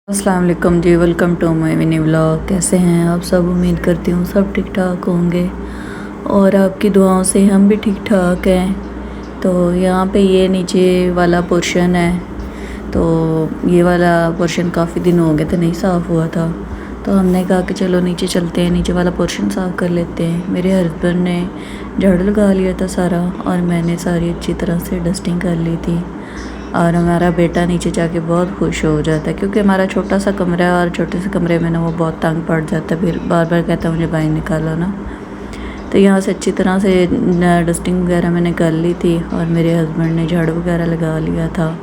अस्सलाम वालेकुम जी, welcome to my mini vlog. कैसे हैं आप सब? उम्मीद करती हूँ सब ठीक ठाक होंगे और आपकी दुआओं से हम भी ठीक ठाक हैं। तो यहाँ पे ये नीचे वाला पोर्शन है, तो ये वाला पोर्शन काफ़ी दिन हो गए थे नहीं साफ़ हुआ था, तो हमने कहा कि चलो नीचे चलते हैं, नीचे वाला पोर्शन साफ़ कर लेते हैं। मेरे हस्बैंड ने झाड़ू लगा लिया था सारा और मैंने सारी अच्छी तरह से डस्टिंग कर ली थी। और हमारा बेटा नीचे जाके बहुत खुश हो जाता है क्योंकि हमारा छोटा सा कमरा है और छोटे से कमरे में ना वो बहुत तंग पड़ जाता है, फिर बार बार कहता है मुझे बाहर निकालो ना। तो यहाँ से अच्छी तरह से डस्टिंग वगैरह मैंने कर ली थी और मेरे हस्बैंड ने झाड़ू वगैरह लगा लिया था।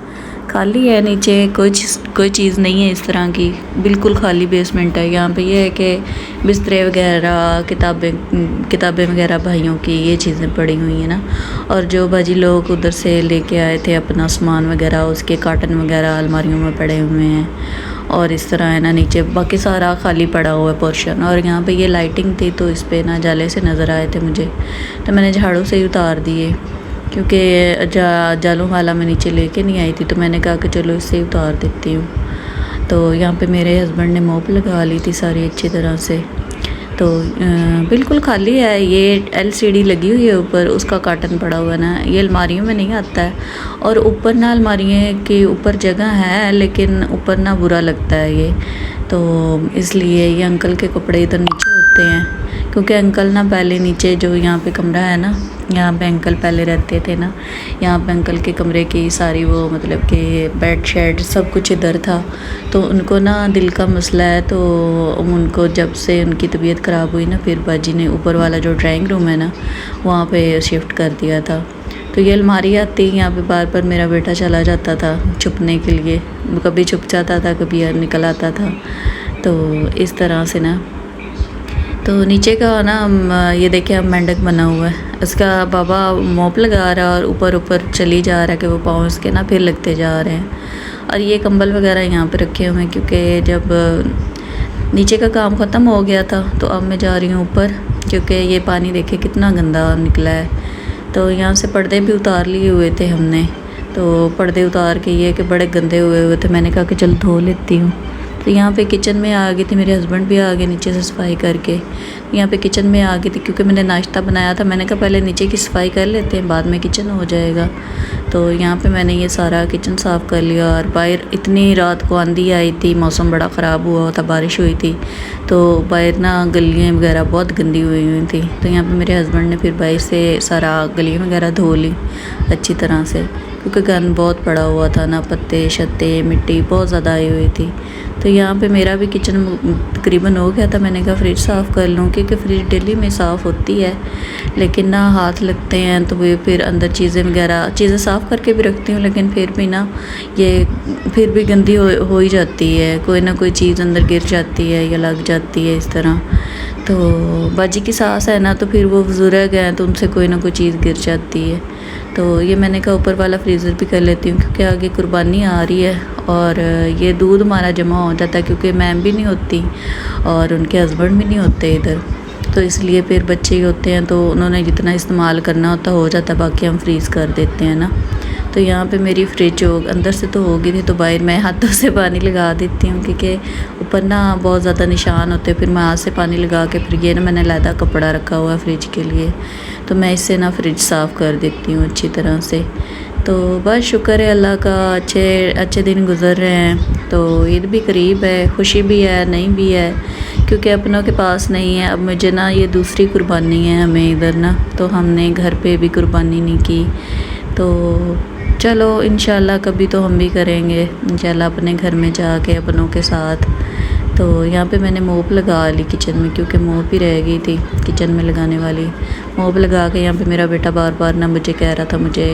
खाली है नीचे, कोई चीज़ नहीं है इस तरह की, बिल्कुल खाली बेसमेंट है। यहाँ पे ये है कि बिस्तरे वगैरह, किताबें वगैरह भाइयों की ये चीज़ें पड़ी हुई हैं ना। और जो बाजी लोग उधर से लेके आए थे अपना सामान वगैरह, उसके कार्टन वगैरह अलमारियों में पड़े हुए हैं। और इस तरह है ना, नीचे बाकी सारा खाली पड़ा हुआ है पोर्शन। और यहाँ पे ये लाइटिंग थी तो इस पे ना जाले से नज़र आए थे मुझे, तो मैंने झाड़ू से ही उतार दिए क्योंकि जालों वाला मैं नीचे लेके नहीं आई थी, तो मैंने कहा कि चलो इससे ही उतार देती हूँ। तो यहाँ पे मेरे हस्बैंड ने मोप लगा ली थी सारी अच्छी तरह से। तो बिल्कुल खाली है, ये LCD लगी हुई है ऊपर, उसका कार्टन पड़ा हुआ ना, ये अलमारियों में नहीं आता है। और ऊपर ना अलमारियों के ऊपर जगह है लेकिन ऊपर ना बुरा लगता है ये, तो इसलिए ये अंकल के कपड़े इधर नीचे होते हैं क्योंकि अंकल ना पहले नीचे जो यहाँ पे कमरा है ना, यहाँ पे अंकल पहले रहते थे ना, यहाँ पे अंकल के कमरे की सारी वो मतलब कि बेड शेड सब कुछ इधर था। तो उनको ना दिल का मसला है, तो उनको जब से उनकी तबीयत ख़राब हुई ना, फिर बाजी ने ऊपर वाला जो ड्राइंग रूम है ना वहाँ पे शिफ्ट कर दिया था। तो ये अलमारी आती, यहाँ पे बार बार मेरा बेटा चला जाता था छुपने के लिए, कभी छुप जाता था कभी निकल आता था। तो इस तरह से ना, तो नीचे का ना ये देखिए अब मेंढक बना हुआ है, इसका बाबा मोप लगा रहा है और ऊपर ऊपर चली जा रहा है कि वो पाँव उसके ना फिर लगते जा रहे हैं। और ये कंबल वगैरह यहाँ पे रखे हुए हैं क्योंकि जब नीचे का काम ख़त्म हो गया था तो अब मैं जा रही हूँ ऊपर, क्योंकि ये पानी देखे कितना गंदा निकला है। तो यहाँ से पर्दे भी उतार लिए हुए थे हमने, तो पर्दे उतार के ये कि बड़े गंदे हुए थे, मैंने कहा कि चल धो लेती हूँ। तो यहाँ पे किचन में आ गई थी, मेरे हस्बैंड भी आ गए नीचे से सफाई करके। यहाँ पे किचन में आ गई थी क्योंकि मैंने नाश्ता बनाया था, मैंने कहा पहले नीचे की सफाई कर लेते हैं बाद में किचन हो जाएगा। तो यहाँ पे मैंने ये सारा किचन साफ़ कर लिया। और बाहर इतनी रात को आंधी आई थी, मौसम बड़ा ख़राब हुआ था, बारिश हुई थी, तो बाहर ना गलियाँ वगैरह बहुत गंदी हुई थी। तो यहाँ पर मेरे हस्बैंड ने फिर बाहर से सारा गलियाँ वगैरह धो ली अच्छी तरह से, क्योंकि गंद बहुत पड़ा हुआ था ना, पत्ते शत्ते मिट्टी बहुत ज़्यादा आई हुई थी। तो यहाँ पे मेरा भी किचन तकरीबन हो गया था, मैंने कहा फ्रिज साफ़ कर लूँ क्योंकि फ्रिज डेली में साफ़ होती है, लेकिन ना हाथ लगते हैं तो वे फिर अंदर चीज़ें साफ़ करके भी रखती हूँ, लेकिन फिर भी ना ये फिर भी गंदी हो ही जाती है, कोई ना कोई चीज़ अंदर गिर जाती है या लग जाती है इस तरह। तो बाजी की सास है ना, तो फिर वो बुजुर्ग हैं तो उनसे कोई ना कोई चीज़ गिर जाती है। तो ये मैंने कहा ऊपर वाला फ्रीज़र भी कर लेती हूँ क्योंकि आगे कुर्बानी आ रही है और ये दूध हमारा जमा हो जाता है क्योंकि मैम भी नहीं होती और उनके हस्बैंड भी नहीं होते इधर, तो इसलिए फिर बच्चे ही होते हैं तो उन्होंने जितना इस्तेमाल करना होता हो जाता है, बाकी हम फ्रीज़ कर देते हैं ना। तो यहाँ पे मेरी फ्रिज अंदर से तो हो गई थी, तो बाहर मैं हाथों से पानी लगा देती हूँ क्योंकि ऊपर ना बहुत ज़्यादा निशान होते, फिर मैं हाथ से पानी लगा के फिर ये ना मैंने लैदा कपड़ा रखा हुआ है फ्रिज के लिए, तो मैं इससे ना फ्रिज साफ़ कर देती हूँ अच्छी तरह से। तो बस शुक्र है अल्लाह का, अच्छे दिन गुज़र रहे हैं। तो ईद भी करीब है, खुशी भी है नहीं भी है क्योंकि अपनों के पास नहीं है। अब मुझे ना ये दूसरी कुर्बानी है हमें इधर ना, तो हमने घर पे भी कुर्बानी नहीं की, तो चलो इंशाल्लाह कभी तो हम भी करेंगे इंशाल्लाह अपने घर में जाके अपनों के साथ। तो यहाँ पे मैंने मोप लगा ली किचन में क्योंकि मोप ही रह गई थी किचन में लगाने वाली। मोप लगा के यहाँ पे मेरा बेटा बार बार ना मुझे कह रहा था मुझे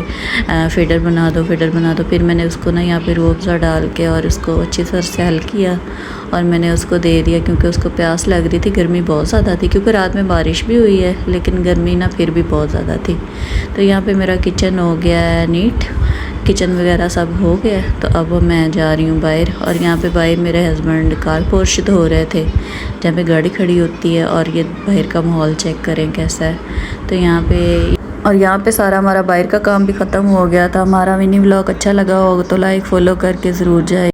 फेडर बना दो फेडर बना दो, फिर मैंने उसको ना यहाँ पे रूह अफ़ज़ा डाल के और उसको अच्छी तरह से हल किया और मैंने उसको दे दिया क्योंकि उसको प्यास लग रही थी, गर्मी बहुत ज़्यादा थी क्योंकि रात में बारिश भी हुई है लेकिन गर्मी ना फिर भी बहुत ज़्यादा थी। तो यहाँ पर मेरा किचन हो गया है नीट, किचन वगैरह सब हो गया। तो अब मैं जा रही हूँ बाहर, और यहाँ पे बाहर मेरे हस्बैंड कार पोर्श धो रहे थे जहाँ पे गाड़ी खड़ी होती है, और ये बाहर का माहौल चेक करें कैसा है। तो यहाँ पे सारा हमारा बाहर का काम भी ख़त्म हो गया था। हमारा मिनी व्लॉग अच्छा लगा होगा तो लाइक फॉलो करके ज़रूर जाए।